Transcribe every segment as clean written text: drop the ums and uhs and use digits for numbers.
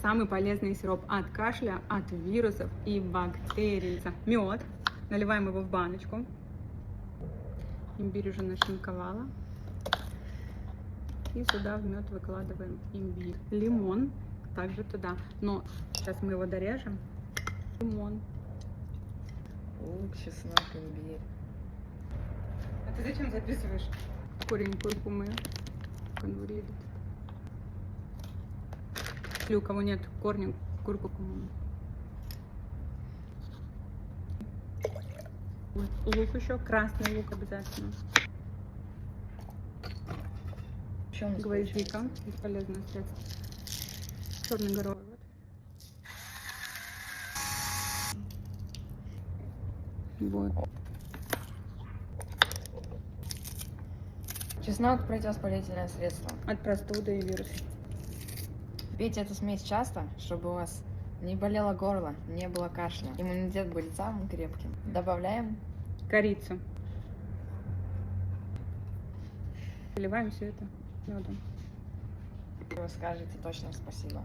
Самый полезный сироп от кашля, от вирусов и бактерий. Мед. Наливаем его в баночку. Имбирь уже нашинковала. И сюда в мед выкладываем имбирь. Лимон также туда. Но сейчас мы его дорежем. Лимон. Лук, чеснок, имбирь. А ты зачем записываешь корень куркумы? Конвуре идет. Если у кого нет корня куркумы. Лук еще, красный лук обязательно. Гвоздика, бесполезное средство. Черный горох. Вот. Чеснок — противовоспалительное средство. От простуды и вируса. Пейте эту смесь часто, чтобы у вас не болело горло, не было кашля. Иммунитет будет самым крепким. Добавляем Корицу. Заливаем все это медом. и вы скажете точно спасибо.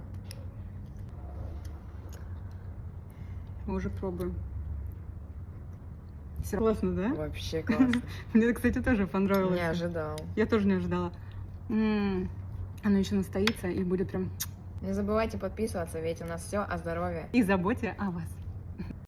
Мы уже пробуем. Все классно, да? Вообще классно. Мне, кстати, тоже понравилось. Не ожидал. Я тоже не ожидала. Оно еще настоится и будет прям... Не забывайте подписываться, ведь у нас все о здоровье. И заботе о вас.